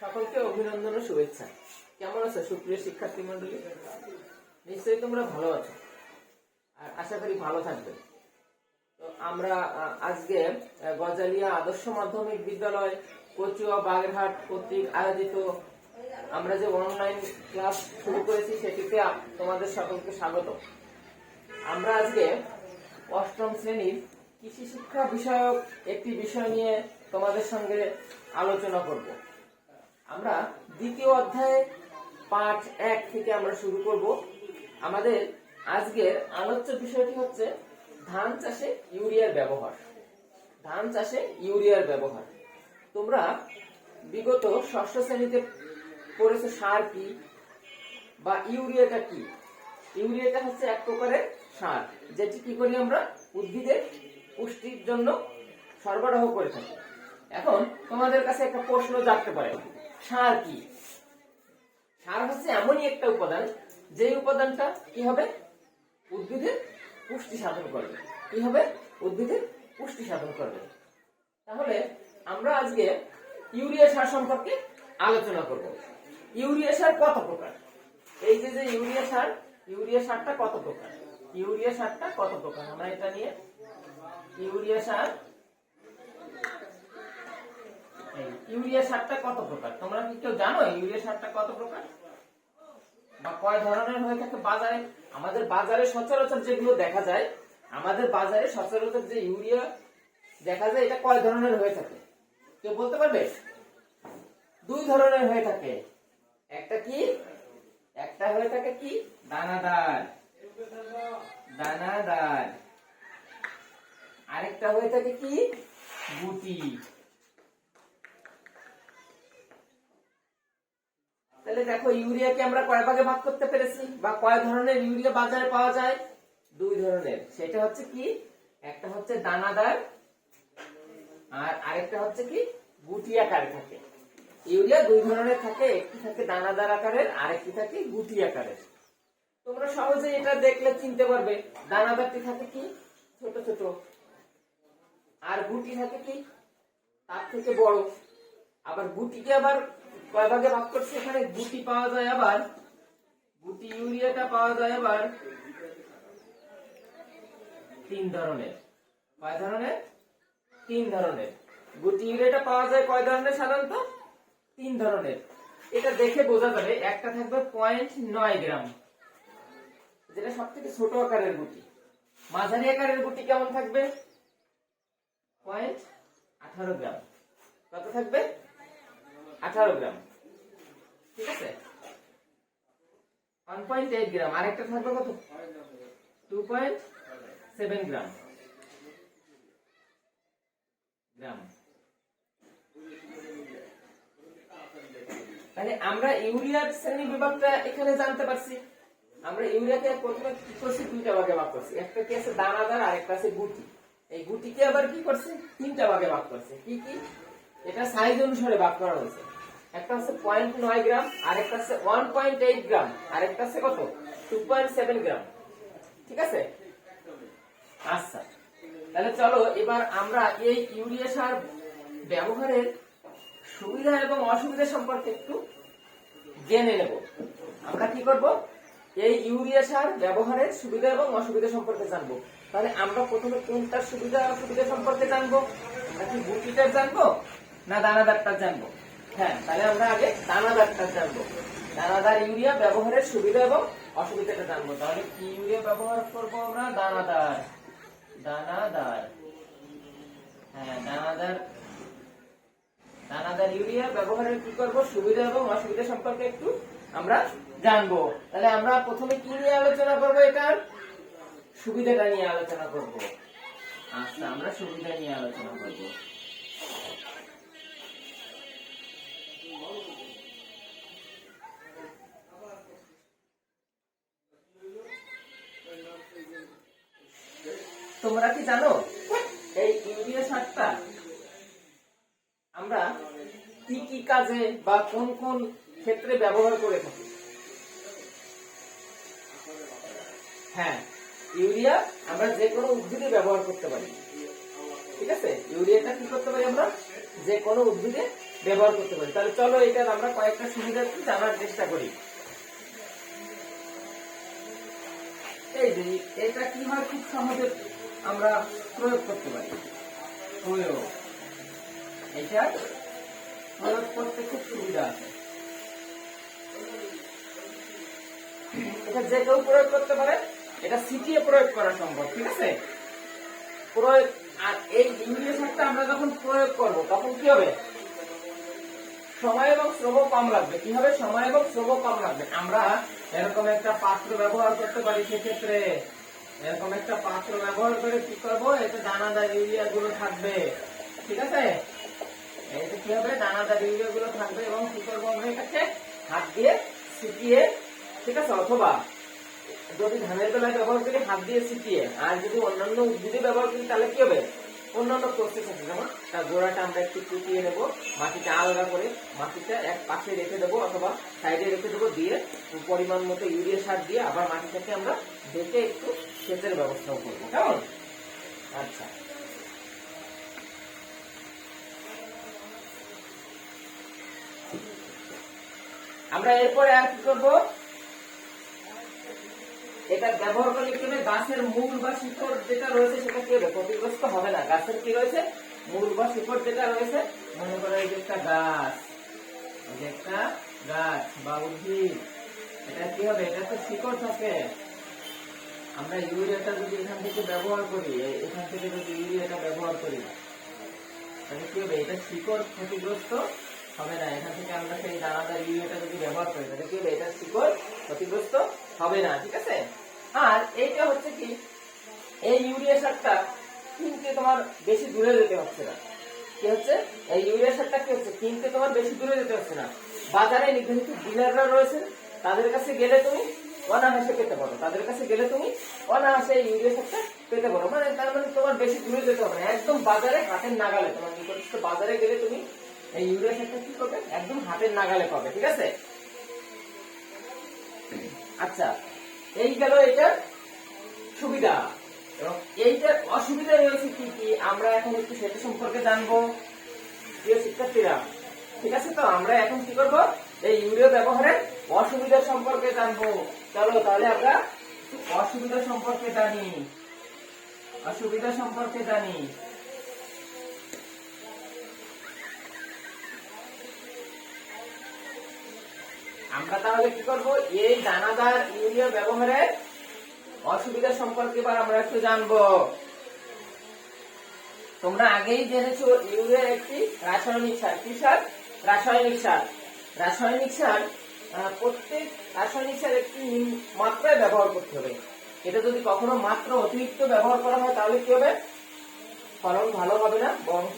সকলকে অভিনন্দন ও শুভেচ্ছা। কেমন আছো সুপ্রিয় শিক্ষার্থী মন্ডলী? নিশ্চয়ই তোমরা ভালো আছো আর আশা করি ভালো থাকবে। তো আমরা আজকে গজালিয়া আদর্শ মাধ্যমিক বিদ্যালয় কচুয়া বাগেরহাট কর্তৃক আয়োজিত আমরা যে অনলাইন ক্লাস শুরু করেছি সেটিতে তোমাদের সকলকে স্বাগত। আমরা আজকে অষ্টম শ্রেণীর কৃষি শিক্ষা বিষয়ক একটি বিষয় নিয়ে তোমাদের সঙ্গে আলোচনা করব। আমরা দ্বিতীয় অধ্যায়ে পাঠ 1 থেকে আমরা শুরু করব। আমাদের আজকের আলোচ্য বিষয়টি হচ্ছে ধান চাষে ইউরিয়ার ব্যবহার। ধান চাষে ইউরিয়ার ব্যবহার। তোমরা বিগত ষষ্ঠ শ্রেণীতে পড়েছো সার কি বা ইউরিয়াটা কি। ইউরিয়াটা হচ্ছে এক প্রকারের সার, যেটি কি করি আমরা উদ্ভিদের পুষ্টির জন্য সরবরাহ করে থাকি। এখন তোমাদের কাছে একটা প্রশ্ন জাগতে পারে, সার কি? সার হচ্ছে এমনই একটা উপাদান যে উপাদানটা কি হবে উদ্ভিদের পুষ্টি সাধন করবে। কি হবে উদ্ভিদের পুষ্টি সাধন করবে। তাহলে আমরা আজকে ইউরিয়া সার সম্পর্কে আলোচনা করব। ইউরিয়া সার কত প্রকার? এই যে ইউরিয়া সারটা কত প্রকার? ইউরিয়া সারটা কত প্রকার আমরা এটা নিয়ে ইউরিয়া সারটা কত প্রকার তোমরা কি কেউ জানো? ইউরিয়া সারটা কত প্রকার বা কয় ধরনের হয়ে থাকে বাজারে? আমাদের বাজারে সচরাচর যেগুলো দেখা যায়, আমাদের বাজারে সচরাচর যে ইউরিয়া দেখা যায় এটা কয় ধরনের হয়ে থাকে কেউ বলতে পারবে? 2 ধরনের হয়ে থাকে। একটা হয়ে থাকে কি দানাদার, আরেকটা হয়ে থাকে কি গুটি। তাহলে দেখো ইউরিয়াকে আমরা কয় ভাগে ভাগ করতে পেরেছি বা কয় ধরনের ইউরিয়া বাজারে পাওয়া যায়? 2 ধরনের। সেটা হচ্ছে কি, একটা হচ্ছে দানাদার আর আরেকটা হচ্ছে কি গুটি আকারে থাকে। ইউরিয়া 2 ধরনের থাকে, একটি থাকে দানাদার আকারের, আরেকটি থাকে গুটি আকারের। তোমরা সহজে এটা দেখলে চিনতে পারবে। দানাদারটি থাকে কি ছোট ছোট, আর গুটি থাকে কি তার থেকে বড়। আবার গুটিকে আবার কয় ভাগে ভাগ করছে? এখানে গুটি পাওয়া যায় আবার, গুটি ইউরিয়াটা পাওয়া যায় আবার 3 ধরনের। কয় ধরনের? 3 ধরনের। গুটি ইউরিয়াটা পাওয়া যায় কয় ধরনের? সাধারণত 3 ধরনের। এটা দেখে বোঝা যাবে। একটা থাকবে 0.9 গ্রাম, যেটা সব থেকে ছোট আকারের গুটি। মাঝারি আকারের গুটি কেমন থাকবে? 0.18 গ্রাম। কত থাকবে? 18 গ্রাম। ঠিক আছে, 1.8 গ্রাম। আরেকটা থাকবে কত? 2.7 গ্রাম। তাহলে আমরা ইউরিয়ার শ্রেণী বিভাগটা এখানে জানতে পারছি। আমরা ইউরিয়াকে প্রথমে কি করছি? 2টা ভাগে ভাগ করছি। একটা কি আছে দানাদার, আর একটা আছে গুটি। এই গুটিকে আবার কি করছে? 3টা ভাগে ভাগ করছে। কি কি? এটা সাইজ অনুসারে ভাগ করা হয়েছে। একটা আছে 0.9 গ্রাম, আরেকটা আছে 1.8 গ্রাম, আরেকটা আছে কত? 2.7 গ্রাম। ঠিক আছে? আচ্ছা, তাহলে চলো এবার আমরা এই ইউরিয়া সার ব্যবহারের সুবিধা এবং অসুবিধা সম্পর্কে একটু জেনে নেব। আমরা কি করব? এই ইউরিয়া সার ব্যবহারের সুবিধা এবং অসুবিধা সম্পর্কে জানবো। তাহলে আমরা প্রথমে কোনটার সুবিধা অসুবিধা সম্পর্কে জানবো? নাকি গুটিটার জানবো না দানাদারটা জানবো? হ্যাঁ, তাহলে আমরা আগে দানাদারটা জানবো। দানাদার ইউরিয়া ব্যবহারের সুবিধা এবং অসুবিধাটা জানবো। তাহলে কি ইউরিয়া ব্যবহার করবো আমরা? দানাদার। হ্যাঁ, দানাদার ইউরিয়া ব্যবহারের কি করব? সুবিধা এবং অসুবিধা সম্পর্কে একটু আমরা জানবো। তাহলে আমরা প্রথমে কি নিয়ে আলোচনা করব? এটার সুবিধাটা নিয়ে আলোচনা করব। আচ্ছা, আমরা সুবিধা নিয়ে আলোচনা করব। তোমরা কি জানো এই ইউরিয়া সারটা আমরা কি কি কাজে বা কোন কোন ক্ষেত্রে ব্যবহার করে থাকি? হ্যাঁ, ইউরিয়া আমরা যে কোনো উদ্ভিদে ব্যবহার করতে পারি। ঠিক আছে, ইউরিয়াটা কি করতে পারি? আমরা যে কোনো উদ্ভিদে ব্যবহার করতে পারি। তাহলে চলো এটার আমরা কয়েকটা সুবিধা জানার চেষ্টা করি। এই যে এটা কি হয়, খুব সহজে আমরা প্রয়োগ করতে পারি। প্রয়োগ, এটা প্রয়োগ করতে খুব সুবিধা আছে। এটা যে কেউ প্রয়োগ করতে পারে, এটা সিটিয়ে প্রয়োগ করা সম্ভব, ঠিক আছে। প্রয়োগ, আর এই ইউরিয়া সারটা আমরা যখন প্রয়োগ করব তখন কি হবে, সময় এবং শ্রম কম লাগবে। কি হবে, সময় এবং শ্রম কম লাগবে। আমরা এরকম একটা পাত্র ব্যবহার করতে পারি, সেক্ষেত্রে এরকম একটা পাত্র ব্যবহার করে কি করবো, এতে দানাদার ইউরিয়া গুলো থাকবে, ঠিক আছে। এতে কি হবে, দানাদার ইউরিয়া গুলো থাকবে এবং কি করবো আমরা এটাকে হাত দিয়ে ছিটিয়ে, ঠিক আছে। অথবা যদি ধানের বেলায় ব্যবহার করি হাত দিয়ে ছিটিয়ে, আর যদি অন্যান্য উদ্ভিদে ব্যবহার করি তাহলে কি হবে, অন্যান্য প্রসেস আছে। যেমন তার গোড়াটা আমরা একটু কুটিয়ে নেবো, মাটিটা আলাদা করে মাটিটা এক পাশে রেখে দেবো অথবা সাইডে রেখে দেবো, দিয়ে পরিমাণ মতো ইউরিয়া সার দিয়ে আবার মাটিটাকে আমরা ঢেকে একটু সেচের ব্যবস্থাও করবো, কেমন। আচ্ছা, আমরা এরপরে আর কি করবো, এটা ব্যবহার করলে কি হবে, গাছের মূল বা শিকড় যেটা রয়েছে সেটা কি হবে, ক্ষতিগ্রস্ত হবে না। গাছের কি রয়েছে, মূল বা শিকড় যেটা রয়েছে, মনে করো এই যে একটা গাছ, একটা গাছ বা উদ্ভিদ, এটা কি হবে, এটা তো শিকড় থাকে। আমরা ইউরিয়াটা যদি এখান থেকে ব্যবহার করি, এখান থেকে যদি ইউরিয়াটা ব্যবহার করি তাহলে কি হবে, এটা শিকড় ক্ষতিগ্রস্ত হবে না। এখান থেকে আমরা সেই দানাদার ইউরিয়াটা যদি ব্যবহার করি তাহলে কি হবে, এটা শিকড় ক্ষতিগ্রস্ত হবে না, ঠিক আছে। আর এইটা হচ্ছে কি, এই ইউরিয়া সারটা কিনতে তোমার বেশি দূরে যেতে হচ্ছে না। কি হচ্ছে, এই ইউরিয়া সারটা কি হচ্ছে, কিনতে তোমার বেশি দূরে যেতে হচ্ছে না। বাজারে নির্ধারিত ডিলাররা রয়েছে, তাদের কাছে গেলে তুমি অনায়াসে পেতে পারো, তাদের কাছে গেলে তুমি অনায়াসে এই ইউরিয়া সারটা পেতে পারো। মানে তার মানে তোমার বেশি দূরে যেতে হবে না, একদম বাজারে হাতের নাগালে, তোমার নিকটস্থ বাজারে গেলে তুমি এই ইউরিয়া সারটা কি করবে, একদম হাতের নাগালে পাবে, ঠিক আছে। আচ্ছা, এই গেল এটার সুবিধা। এবং এইটার অসুবিধা রয়েছে কি কি, আমরা এখন একটু সেটা সম্পর্কে জানবো, প্রিয় শিক্ষার্থীরা, ঠিক আছে। তো আমরা এখন কি করব, এই ইউরিয়া ব্যবহারের অসুবিধা সম্পর্কে জানবো। চলো তাহলে আমরা অসুবিধা সম্পর্কে জানি, অসুবিধা সম্পর্কে জানি। আমরা তাহলে কি করব, এই দানাদার ইউরিয়া ব্যবহারের অসুবিধা সম্পর্কে এবার আমরা একটু জানবো। তোমরা আগেই জেনেছো ইউরিয়া একটি রাসায়নিক সার। কি সার, রাসায়নিক সার। রাসায়নিক সার, প্রত্যেক রাসায়নিক সার একটি মাত্রায় ব্যবহার করতে হবে। এটা যদি কখনো মাত্রা অতিরিক্ত ব্যবহার করা হয় তাহলে কি হবে, ফলন ভালো হবে না, বরঞ্চ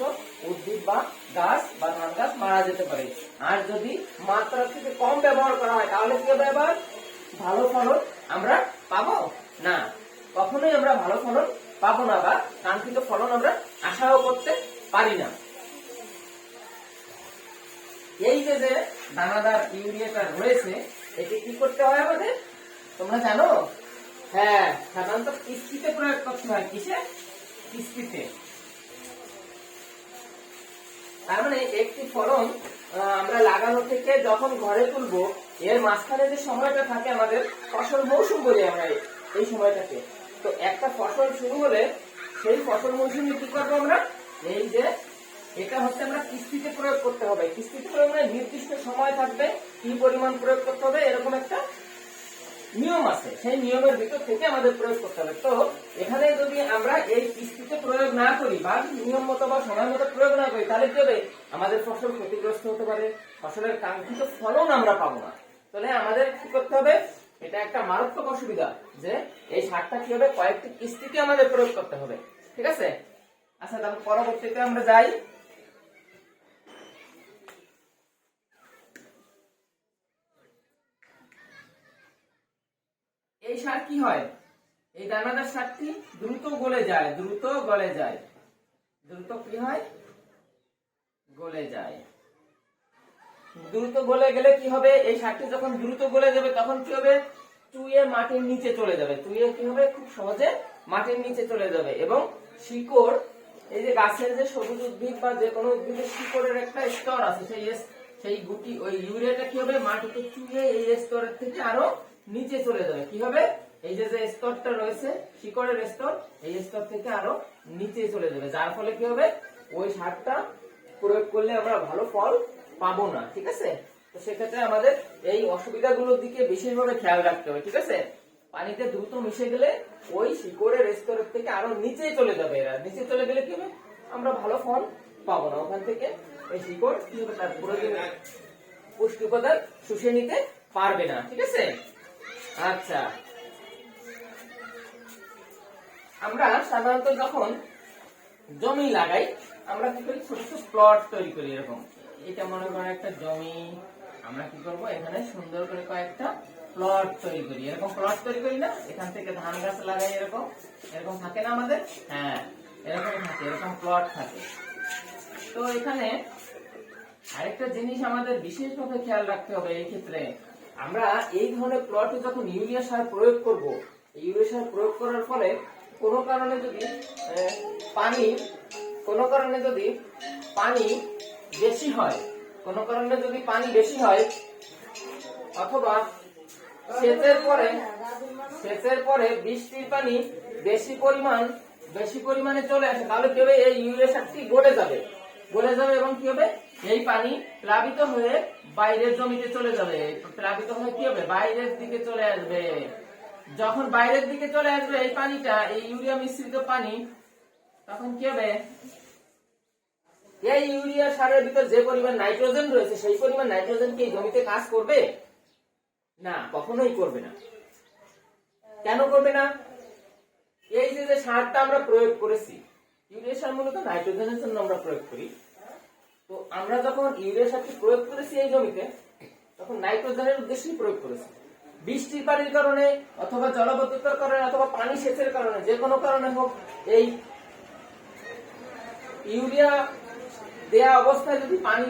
উদ্ভিদ বা গাছ বা ধান গাছ মারা যেতে পারে। আর যদি মাত্রা থেকে কম ব্যবহার করা হয় তাহলে কি হবে, এবার ভালো ফলন আমরা পাবো না, কখনোই আমরা ভালো ফলন পাবো না, বা কাঙ্ক্ষিত ফলন আমরা আশাও করতে পারি না। এই যে যে দানাদার ইউরিয়াটা রয়েছে, এটি কি করতে হয় আমাদের, তোমরা জানো? হ্যাঁ, সাধারণত কিস্তিতে প্রয়োগ করতে হয়। কিসে, কিস্তিতে। তার মানে একটি ফলন আমরা লাগানো থেকে যখন ঘরে তুলবো, এর মাঝখানে যে সময়টা থাকে আমাদের ফসল মৌসুম বলি আমরা এই সময়টাকে। তো একটা ফসল শুরু হলে সেই ফসল মৌসুমে কি করবো আমরা, এই যে এটা হচ্ছে আমরা কিস্তিতে প্রয়োগ করতে হবে। কিস্তিতে প্রয়োগ মানে নির্দিষ্ট সময় থাকবে, কি পরিমাণ প্রয়োগ করতে হবে, এরকম একটা নিয়ম আছে। সেই নিয়মের ভিতর থেকে আমাদের প্রয়োগ করতে হবে। তো এখানে যদি আমরা এই কিস্তিতে প্রয়োগ না করি বা নিয়ম মতো বা সময় মতো প্রয়োগ না করি তাহলে কি হবে, আমাদের ফসল ক্ষতিগ্রস্ত হতে পারে, ফসলের কাঙ্ক্ষিত ফলন আমরা পাবো না। তাহলে আমাদের কি করতে হবে, এটা একটা মারাত্মক অসুবিধা যে এই সারটা কি হবে, কয়েকটি কিস্তিতে আমাদের প্রয়োগ করতে হবে, ঠিক আছে। আচ্ছা, তাহলে পরবর্তীতে আমরা যাই। এই সার কি হয়, এই দানাদার সারটি দ্রুত গলে যায়, দ্রুত গলে যায়, দ্রুত কি হয়, গলে যায়। দ্রুত গলে গেলে কি হবে, এই সারটি যখন দ্রুত গলে যাবে তখন কি হবে, চুইয়ে মাটির নিচে চলে যাবে, চুইয়ে কি হবে, খুব সহজে মাটির নিচে চলে যাবে এবং শিকড় এই যে গাছের যে সবুজ উদ্ভিদ বা যে কোনো উদ্ভিদের শিকড়ের একটা স্তর আছে, সেই গুটি ওই ইউরিয়াটা কি হবে মাটিতে চুইয়ে এই স্তরের থেকে আরো নিচে চলে যাবে। কি হবে, এই যে স্তরটা রয়েছে শিকড়ের স্তর, এই স্তর থেকে আরো নিচে চলে যাবে, যার ফলে কি হবে ওই সারটা প্রয়োগ করলে আমরা ভালো ফল পাবো না। ঠিক আছে, তো সেক্ষেত্রে আমাদের এই অসুবিধাগুলোর দিকে বিশেষভাবে খেয়াল রাখতে হবে। ঠিক আছে, পানিতে দ্রুত মিশে গেলে ওই শিকড়ের স্তরের থেকে আরো নিচে চলে যাবে, এরা নিচে চলে গেলে কি হবে আমরা ভালো ফল পাবো না, ওখান থেকে এই শিকড় কি হবে তার প্রয়োজনীয় পুষ্টি উপাদান শুষে নিতে পারবে না। ঠিক আছে, আচ্ছা আমরা সাধারণত যখন জমি লাগাই আমরা কি করি, ছোট ছোট প্লট তৈরি করি। এরকম এটা মনে করেন একটা জমি, আমরা কি করব এখানে সুন্দর করে কয়েকটা প্লট তৈরি করি। এরকম প্লট তৈরি করি না, এখান থেকে ধান গাছ লাগাই, এরকম এরকম থাকে না আমাদের, হ্যাঁ এরকম থাকে, এরকম প্লট থাকে। তো এখানে আরেকটা জিনিস আমাদের বিশেষভাবে খেয়াল রাখতে হবে, এই ক্ষেত্রে আমরা এই ধরনের প্লটে যখন ইউরিয়া সার প্রয়োগ করব, ইউরিয়া সার প্রয়োগ করার ফলে কোনো কারণে যদি পানি বেশি হয়, কোনো কারণে যদি পানি বেশি হয় অথবা সেচের পরে বৃষ্টির পানি বেশি পরিমাণে চলে আসে, তাহলে কি হবে এই ইউরিয়া সারটি গলে যাবে এবং কি হবে এই পানি প্লাবিত হয়ে বাইরের জমিতে চলে যাবে, প্লাবিত হয়ে কি হবে বাইরের দিকে চলে আসবে। যখন বাইরের দিকে চলে আসবে এই পানিটা, এই ইউরিয়া মিশ্রিত পানি, তখন কি হবে এই ইউরিয়া সারের ভিতর যে পরিমাণ নাইট্রোজেন রয়েছে সেই পরিমাণ নাইট্রোজেন কি জমিতে কাজ করবে না, কখনোই করবে না। কেন করবে না, এই যে সারটা আমরা প্রয়োগ করেছি, ইউরিয়া সার মূলত নাইট্রোজেনের জন্য আমরা প্রয়োগ করি। তো আমরা যখন ইউরিয়া সারটি প্রয়োগ করেছি এই জমিতে, তখন নাইট্রোজেনের উদ্দেশ্যেই প্রয়োগ করেছি। বৃষ্টির পানির কারণে অথবা জলবদ্ধতার কারণে অথবা পানি সেচের কারণে, যে কোনো কারণে হোক, এই ইউরিয়া দেয়া অবস্থায় যদি পানি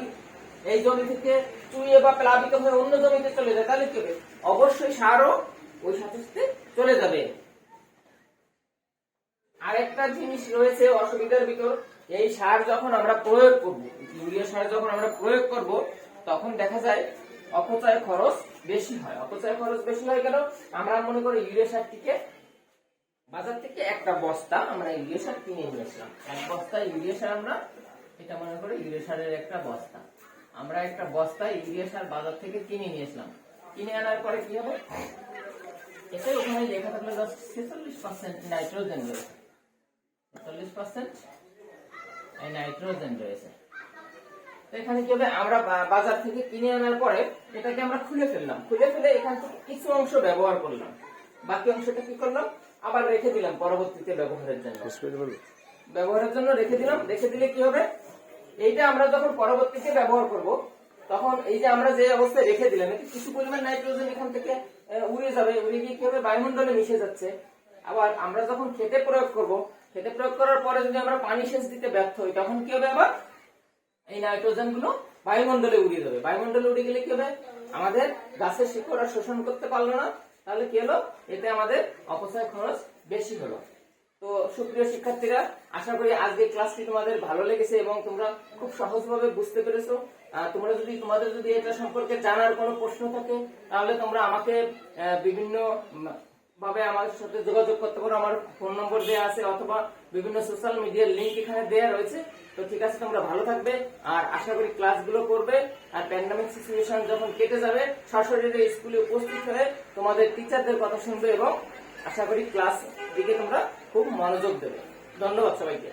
এই জমি থেকে চুইয়ে বা প্লাবিত হয়ে অন্য জমিতে চলে যায়, তাহলে কি হবে অবশ্যই সারও ওই সাথে সাথে চলে যাবে। আরেকটা জিনিস রয়েছে অসুবিধার ভিতর, এই সার যখন আমরা প্রয়োগ করব, ইউরিয়া সার যখন আমরা প্রয়োগ করব, তখন দেখা যায় অপচয় খরচ বেশি হয়। অপচয় খরচ বেশি হয় কেন, আমরা মনে করি ইউরিয়া সারটিকে বাজার থেকে একটা বস্তা আমরা ইউরিয়া সার কিনে নিয়ে আসলাম, এক বস্তা ইউরিয়া সার, আমরা এটা মনে করি ইউরিয়া সারের একটা বস্তা, আমরা একটা বস্তা ইউরিয়া সার বাজার থেকে কিনে নিয়ে আসলাম। কিনে আনার পরে কি হবে, এতে ওখানে লেখা থাকলে 46% নাইট্রোজেন রয়েছে, 46% নাইট্রোজেন রয়েছে। এখানে কি হবে, আমরা বাজার থেকে কিনে আনার পরে এটাকে আমরা খুলে ফেলে এখান থেকে কিছু অংশ ব্যবহার করলাম, বাকি অংশটা কি করলাম আবার রেখে দিলাম পরবর্তীতে ব্যবহারের জন্য রেখে দিলে কি হবে, এইটা আমরা যখন পরবর্তীতে ব্যবহার করব, তখন এই যে আমরা যে অবস্থায় রেখে দিলাম, এতে কিছু পরিমাণ নাইট্রোজেন এখান থেকে উড়ে যাবে, উড়ে গিয়ে কি হবে বায়ুমণ্ডলে মিশে যাচ্ছে। আবার আমরা যখন খেতে প্রয়োগ করার পরে যদি আমরা পানি সেচ দিতে ব্যর্থ হই, তখন কি হবে আবার এই নাইট্রোজেন গুলো বায়ুমণ্ডলে উড়ে যাবে। বায়ুমণ্ডলে উড়ে গেলে কি হবে, আমাদের গাছের শিকড় আর শোষণ করতে পারলো না, তাহলে কি হলো, এতে আমাদের অপচয় খরচ বেশি হলো। তো সুপ্রিয় শিক্ষার্থীরা, আশা করি আজকে ক্লাসটি তোমাদের ভালো লেগেছে এবং তোমরা খুব সহজভাবে বুঝতে পেরেছো। তোমাদের যদি এটা সম্পর্কে জানার কোনো প্রশ্ন থাকে, তাহলে তোমরা আমাকে বিভিন্ন ভাবে আমার সাথে যোগাযোগ করতে পারো, আমার ফোন নম্বর দেওয়া আছে অথবা বিভিন্ন সোশ্যাল মিডিয়ার লিংক এখানে দেওয়া রয়েছে। তো ঠিক আছে, তোমরা ভালো থাকবে আর আশা করি ক্লাসগুলো করবে, আর প্যান্ডামিক সিচুয়েশন যখন কেটে যাবে সরাসরি স্কুলে উপস্থিত হয়ে তোমাদের টিচারদের কথা শুনবে এবং আশা করি ক্লাস দিকে তোমরা খুব মনোযোগ দেবে। ধন্যবাদ সবাইকে।